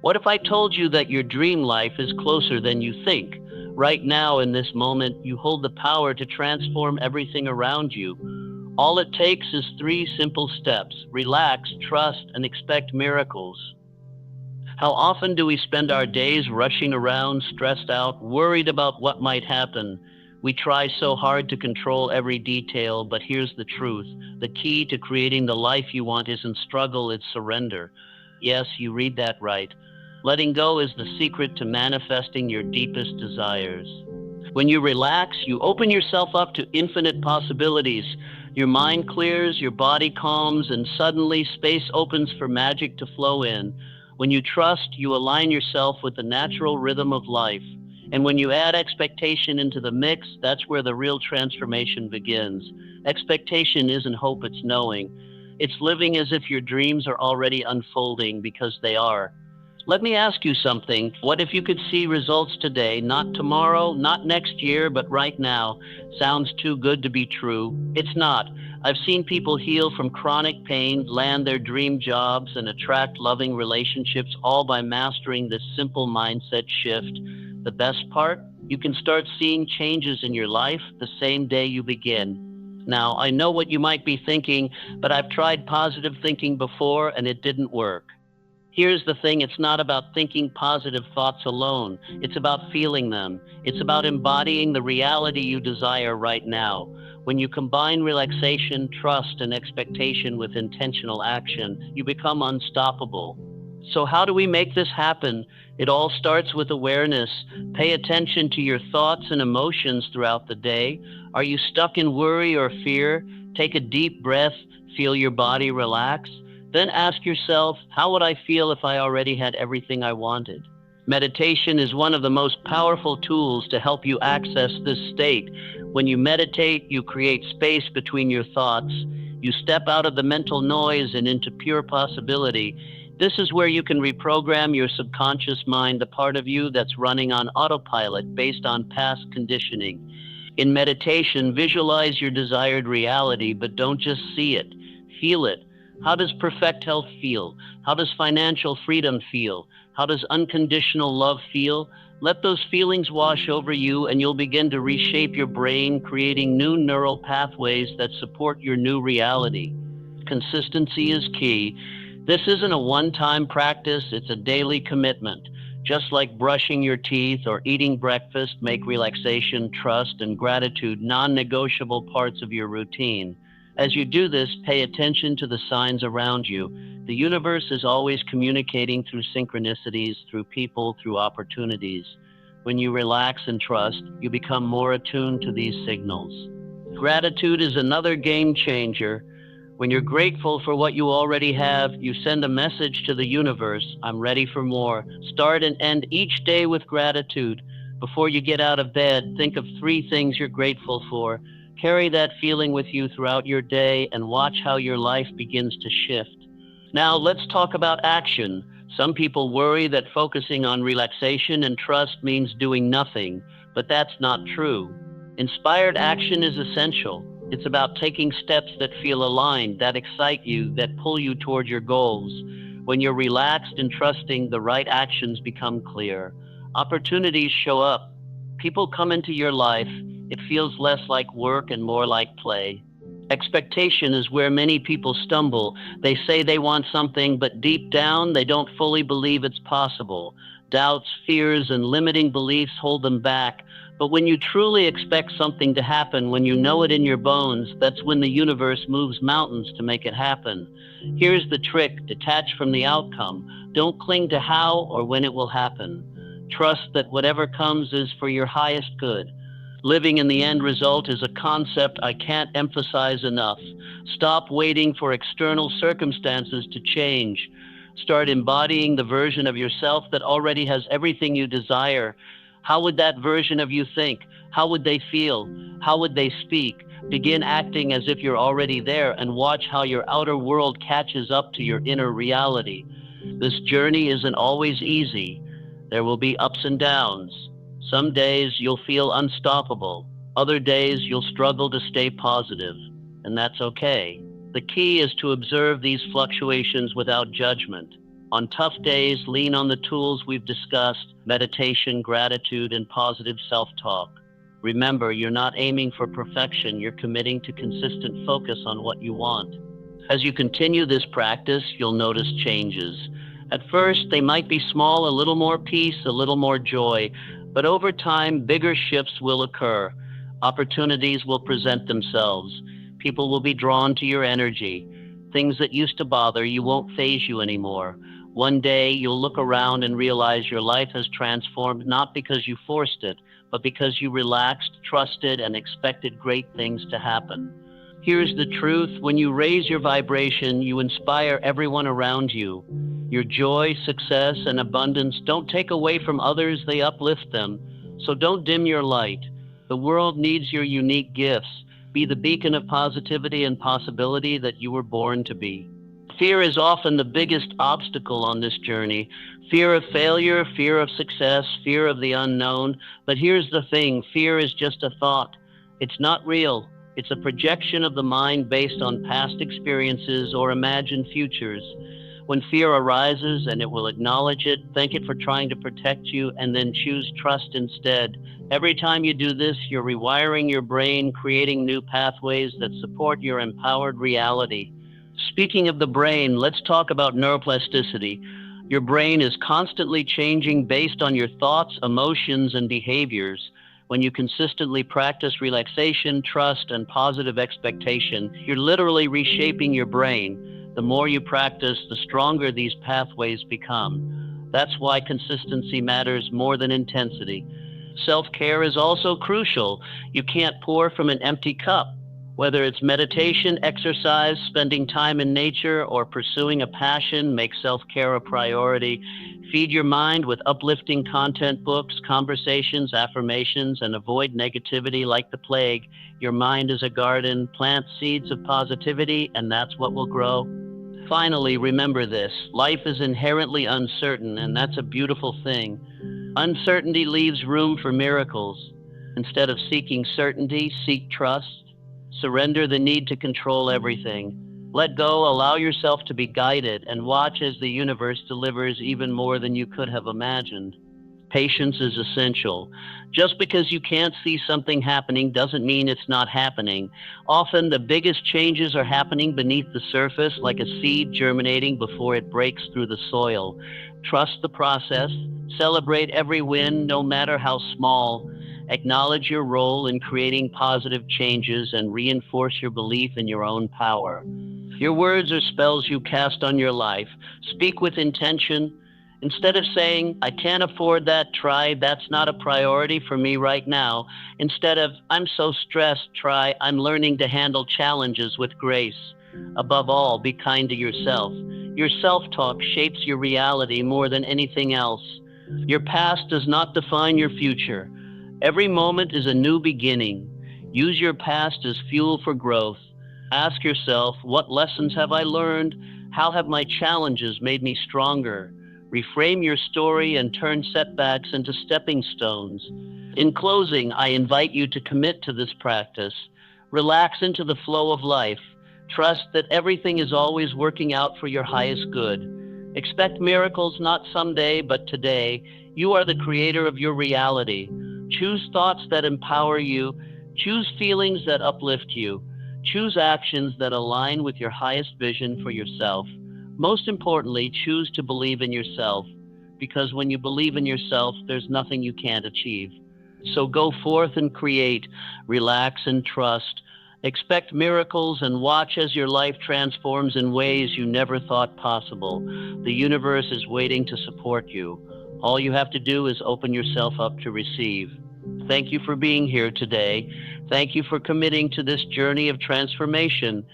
What if I told you that your dream life is closer than you think? Right now, in this moment, you hold the power to transform everything around you. All it takes is three simple steps: relax, trust, and expect miracles. How often do we spend our days rushing around, stressed out, worried about what might happen? We try so hard to control every detail, but here's the truth. The key to creating the life you want isn't struggle, it's surrender. Yes, you read that right. Letting go is the secret to manifesting your deepest desires. When you relax, you open yourself up to infinite possibilities. Your mind clears, your body calms, and suddenly space opens for magic to flow in. When you trust, you align yourself with the natural rhythm of life. And when you add expectation into the mix, that's where the real transformation begins. Expectation isn't hope, it's knowing. It's living as if your dreams are already unfolding because they are. Let me ask you something. What if you could see results today, not tomorrow, not next year, but right now? Sounds too good to be true. It's not. I've seen people heal from chronic pain, land their dream jobs, and attract loving relationships all by mastering this simple mindset shift. The best part? You can start seeing changes in your life the same day you begin. Now, I know what you might be thinking, but I've tried positive thinking before and it didn't work. Here's the thing, it's not about thinking positive thoughts alone. It's about feeling them. It's about embodying the reality you desire right now. When you combine relaxation, trust, and expectation with intentional action, you become unstoppable. So, how do we make this happen? It all starts with awareness. Pay attention to your thoughts and emotions throughout the day. Are you stuck in worry or fear? Take a deep breath, feel your body relax. Then ask yourself, how would I feel if I already had everything I wanted? Meditation is one of the most powerful tools to help you access this state. When you meditate, you create space between your thoughts. You step out of the mental noise and into pure possibility. This is where you can reprogram your subconscious mind, the part of you that's running on autopilot based on past conditioning. In meditation, visualize your desired reality, but don't just see it, feel it. How does perfect health feel? How does financial freedom feel? How does unconditional love feel? Let those feelings wash over you, and you'll begin to reshape your brain, creating new neural pathways that support your new reality. Consistency is key. This isn't a one time practice, it's a daily commitment. Just like brushing your teeth or eating breakfast, make relaxation, trust, and gratitude non negotiable parts of your routine. As you do this, pay attention to the signs around you. The universe is always communicating through synchronicities, through people, through opportunities. When you relax and trust, you become more attuned to these signals. Gratitude is another game changer. When you're grateful for what you already have, you send a message to the universe: I'm ready for more. Start and end each day with gratitude. Before you get out of bed, think of three things you're grateful for. Carry that feeling with you throughout your day and watch how your life begins to shift. Now, let's talk about action. Some people worry that focusing on relaxation and trust means doing nothing, but that's not true. Inspired action is essential. It's about taking steps that feel aligned, that excite you, that pull you toward your goals. When you're relaxed and trusting, the right actions become clear. Opportunities show up. People come into your life. It feels less like work and more like play. Expectation is where many people stumble. They say they want something, but deep down, they don't fully believe it's possible. Doubts, fears, and limiting beliefs hold them back. But when you truly expect something to happen, when you know it in your bones, that's when the universe moves mountains to make it happen. Here's the trick: detach from the outcome. Don't cling to how or when it will happen. Trust that whatever comes is for your highest good. Living in the end result is a concept I can't emphasize enough. Stop waiting for external circumstances to change. Start embodying the version of yourself that already has everything you desire. How would that version of you think? How would they feel? How would they speak? Begin acting as if you're already there and watch how your outer world catches up to your inner reality. This journey isn't always easy. There will be ups and downs. Some days you'll feel unstoppable. Other days you'll struggle to stay positive. And that's okay. The key is to observe these fluctuations without judgment. On tough days, lean on the tools we've discussed: meditation, gratitude, and positive self talk. Remember, you're not aiming for perfection, you're committing to consistent focus on what you want. As you continue this practice, you'll notice changes. At first, they might be small: a little more peace, a little more joy, but over time, bigger shifts will occur. Opportunities will present themselves. People will be drawn to your energy. Things that used to bother you won't faze you anymore. One day, you'll look around and realize your life has transformed, not because you forced it, but because you relaxed, trusted, and expected great things to happen. Here's the truth: when you raise your vibration, you inspire everyone around you. Your joy, success, and abundance don't take away from others, they uplift them. So don't dim your light. The world needs your unique gifts. Be the beacon of positivity and possibility that you were born to be. Fear is often the biggest obstacle on this journey. Fear of failure, fear of success, fear of the unknown. But here's the thing: fear is just a thought. It's not real. It's a projection of the mind based on past experiences or imagined futures. When fear arises, and it will acknowledge it, thank it for trying to protect you, and then choose trust instead. Every time you do this, you're rewiring your brain, creating new pathways that support your empowered reality. Speaking of the brain, let's talk about neuroplasticity. Your brain is constantly changing based on your thoughts, emotions, and behaviors. When you consistently practice relaxation, trust, and positive expectation, you're literally reshaping your brain. The more you practice, the stronger these pathways become. That's why consistency matters more than intensity. Self-care is also crucial. You can't pour from an empty cup. Whether it's meditation, exercise, spending time in nature, or pursuing a passion, make self-care a priority. Feed your mind with uplifting content, books, conversations, affirmations, and avoid negativity like the plague. Your mind is a garden. Plant seeds of positivity, and that's what will grow. Finally, remember this: life is inherently uncertain, and that's a beautiful thing. Uncertainty leaves room for miracles. Instead of seeking certainty, seek trust. Surrender the need to control everything. Let go, allow yourself to be guided, and watch as the universe delivers even more than you could have imagined. Patience is essential. Just because you can't see something happening doesn't mean it's not happening. Often the biggest changes are happening beneath the surface, like a seed germinating before it breaks through the soil. Trust the process. Celebrate every win, no matter how small. Acknowledge your role in creating positive changes and reinforce your belief in your own power. Your words are spells you cast on your life. Speak with intention. Instead of saying, "I can't afford that," try, "That's not a priority for me right now." Instead of, "I'm so stressed," try, "I'm learning to handle challenges with grace." Above all, be kind to yourself. Your self-talk shapes your reality more than anything else. Your past does not define your future. Every moment is a new beginning. Use your past as fuel for growth. Ask yourself, what lessons have I learned? How have my challenges made me stronger? Reframe your story and turn setbacks into stepping stones. In closing, I invite you to commit to this practice. Relax into the flow of life. Trust that everything is always working out for your highest good. Expect miracles not someday, but today. You are the creator of your reality. Choose thoughts that empower you. Choose feelings that uplift you. Choose actions that align with your highest vision for yourself. Most importantly, choose to believe in yourself, because when you believe in yourself, there's nothing you can't achieve. So go forth and create, relax and trust. Expect miracles and watch as your life transforms in ways you never thought possible. The universe is waiting to support you. All you have to do is open yourself up to receive. Thank you for being here today. Thank you for committing to this journey of transformation.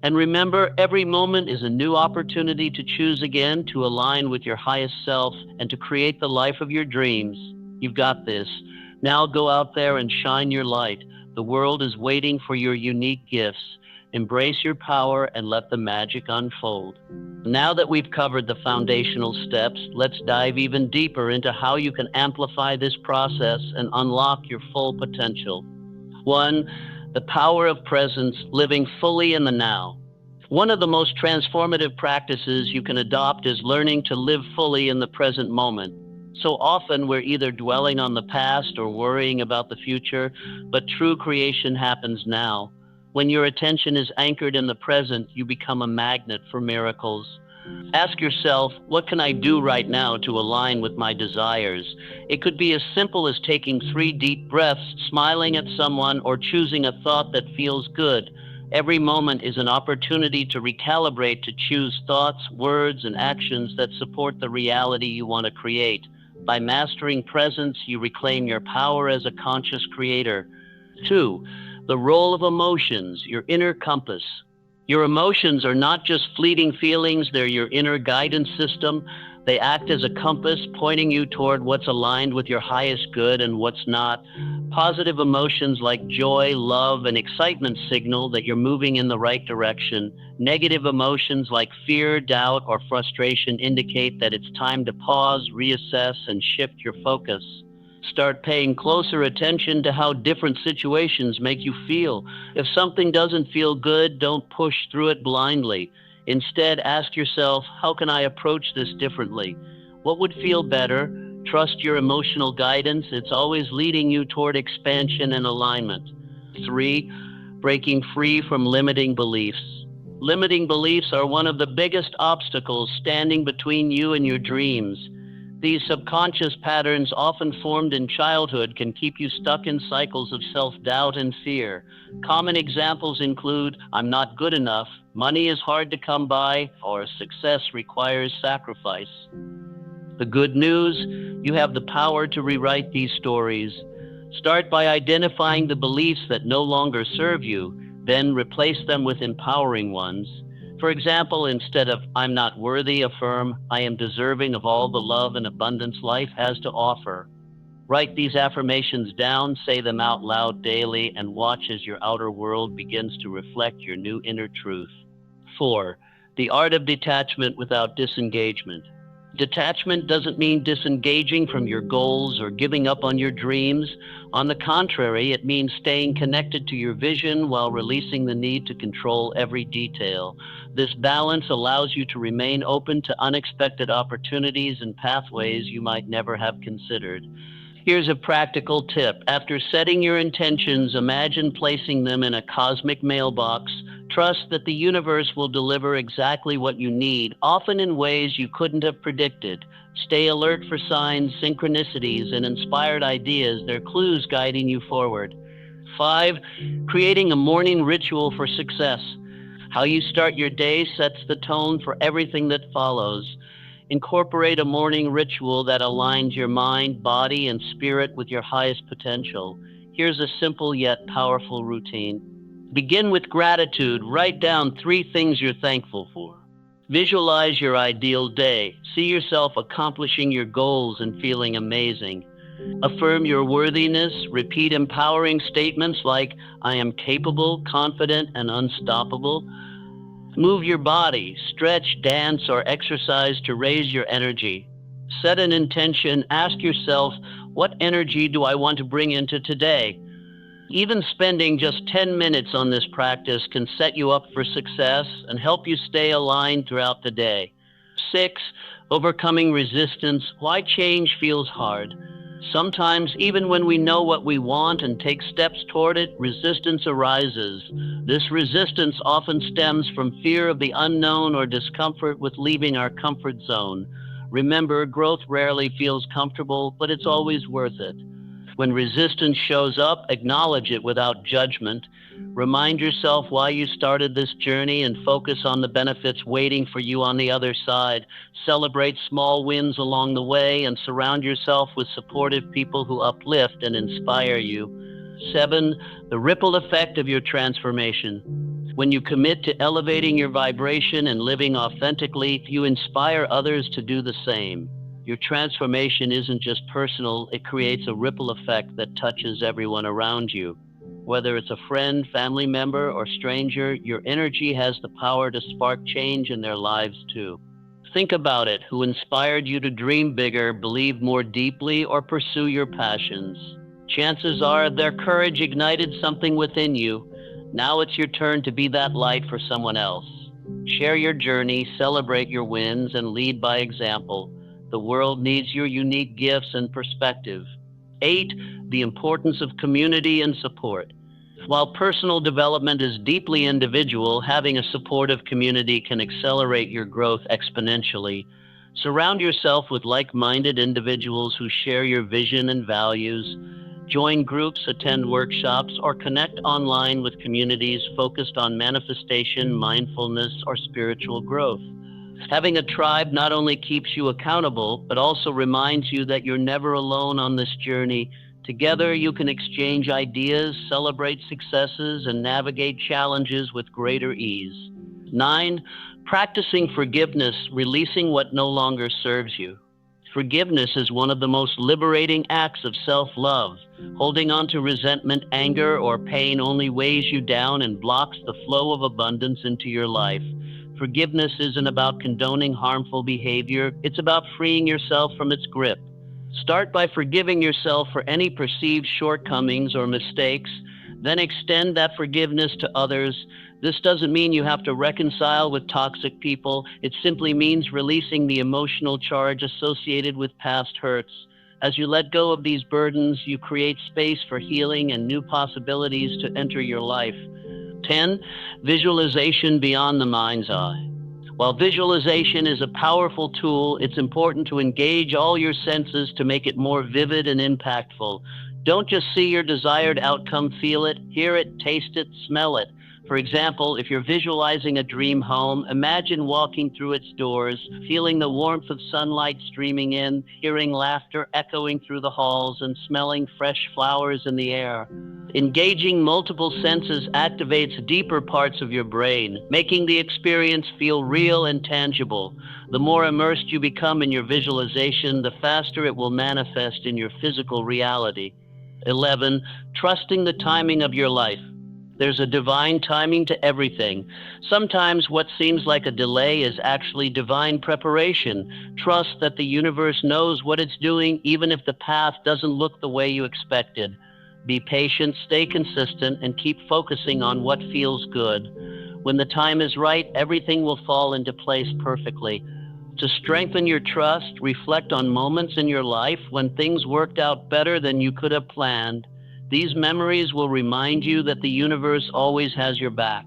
And remember, every moment is a new opportunity to choose again, to align with your highest self, and to create the life of your dreams. You've got this. Now go out there and shine your light. The world is waiting for your unique gifts. Embrace your power and let the magic unfold. Now that we've covered the foundational steps, let's dive even deeper into how you can amplify this process and unlock your full potential. 1. The power of presence, living fully in the now. One of the most transformative practices you can adopt is learning to live fully in the present moment. So often we're either dwelling on the past or worrying about the future, but true creation happens now. When your attention is anchored in the present, you become a magnet for miracles. Ask yourself, what can I do right now to align with my desires? It could be as simple as taking 3 deep breaths, smiling at someone, or choosing a thought that feels good. Every moment is an opportunity to recalibrate, to choose thoughts, words, and actions that support the reality you want to create. By mastering presence, you reclaim your power as a conscious creator. 2. The role of emotions, your inner compass. Your emotions are not just fleeting feelings, they're your inner guidance system. They act as a compass, pointing you toward what's aligned with your highest good and what's not. Positive emotions like joy, love, and excitement signal that you're moving in the right direction. Negative emotions like fear, doubt, or frustration indicate that it's time to pause, reassess, and shift your focus. Start paying closer attention to how different situations make you feel. If something doesn't feel good, don't push through it blindly. Instead, ask yourself, how can I approach this differently? What would feel better? Trust your emotional guidance. It's always leading you toward expansion and alignment. 3. Breaking free from limiting beliefs. Limiting beliefs are one of the biggest obstacles standing between you and your dreams. These subconscious patterns, often formed in childhood, can keep you stuck in cycles of self-doubt and fear. Common examples include, I'm not good enough, money is hard to come by, or success requires sacrifice. The good news, you have the power to rewrite these stories. Start by identifying the beliefs that no longer serve you, then replace them with empowering ones. For example, instead of I'm not worthy, affirm I am deserving of all the love and abundance life has to offer. Write these affirmations down, say them out loud daily, and watch as your outer world begins to reflect your new inner truth. 4. The art of detachment without disengagement. Detachment doesn't mean disengaging from your goals or giving up on your dreams. On the contrary, it means staying connected to your vision while releasing the need to control every detail. This balance allows you to remain open to unexpected opportunities and pathways you might never have considered. Here's a practical tip. After setting your intentions, imagine placing them in a cosmic mailbox. Trust that the universe will deliver exactly what you need, often in ways you couldn't have predicted. Stay alert for signs, synchronicities, and inspired ideas. They're clues guiding you forward. 5. Creating a morning ritual for success. How you start your day sets the tone for everything that follows. Incorporate a morning ritual that aligns your mind, body, and spirit with your highest potential. Here's a simple yet powerful routine. Begin with gratitude. Write down 3 things you're thankful for. Visualize your ideal day. See yourself accomplishing your goals and feeling amazing. Affirm your worthiness. Repeat empowering statements like, I am capable, confident, and unstoppable. Move your body, stretch, dance, or exercise to raise your energy. Set an intention. Ask yourself, what energy do I want to bring into today? Even spending just 10 minutes on this practice can set you up for success and help you stay aligned throughout the day. 6. Overcoming resistance. Why change feels hard. Sometimes, even when we know what we want and take steps toward it, resistance arises. This resistance often stems from fear of the unknown or discomfort with leaving our comfort zone. Remember, growth rarely feels comfortable, but it's always worth it. When resistance shows up, acknowledge it without judgment. Remind yourself why you started this journey and focus on the benefits waiting for you on the other side. Celebrate small wins along the way and surround yourself with supportive people who uplift and inspire you. 7. The ripple effect of your transformation. When you commit to elevating your vibration and living authentically, you inspire others to do the same. Your transformation isn't just personal, it creates a ripple effect that touches everyone around you. Whether it's a friend, family member, or stranger, your energy has the power to spark change in their lives too. Think about it. Who inspired you to dream bigger, believe more deeply, or pursue your passions? Chances are their courage ignited something within you. Now it's your turn to be that light for someone else. Share your journey, celebrate your wins, and lead by example. The world needs your unique gifts and perspective. 8. The importance of community and support. While personal development is deeply individual, having a supportive community can accelerate your growth exponentially. Surround yourself with like minded individuals who share your vision and values. Join groups, attend workshops, or connect online with communities focused on manifestation, mindfulness, or spiritual growth. Having a tribe not only keeps you accountable, but also reminds you that you're never alone on this journey. Together, you can exchange ideas, celebrate successes, and navigate challenges with greater ease. 9. Practicing forgiveness, releasing what no longer serves you. Forgiveness is one of the most liberating acts of self-love. Holding on to resentment, anger, or pain only weighs you down and blocks the flow of abundance into your life. Forgiveness isn't about condoning harmful behavior, it's about freeing yourself from its grip. Start by forgiving yourself for any perceived shortcomings or mistakes, then extend that forgiveness to others. This doesn't mean you have to reconcile with toxic people. It simply means releasing the emotional charge associated with past hurts. As you let go of these burdens, you create space for healing and new possibilities to enter your life. 10. Visualization beyond the mind's eye. While visualization is a powerful tool, it's important to engage all your senses to make it more vivid and impactful. Don't just see your desired outcome, feel it, hear it, taste it, smell it. For example, if you're visualizing a dream home, imagine walking through its doors, feeling the warmth of sunlight streaming in, hearing laughter echoing through the halls, and smelling fresh flowers in the air. Engaging multiple senses activates deeper parts of your brain, making the experience feel real and tangible. The more immersed you become in your visualization, the faster it will manifest in your physical reality. 11. Trusting the timing of your life. There's a divine timing to everything. Sometimes what seems like a delay is actually divine preparation. Trust that the universe knows what it's doing, even if the path doesn't look the way you expected. Be patient, stay consistent, and keep focusing on what feels good. When the time is right, everything will fall into place perfectly. To strengthen your trust, reflect on moments in your life when things worked out better than you could have planned. These memories will remind you that the universe always has your back.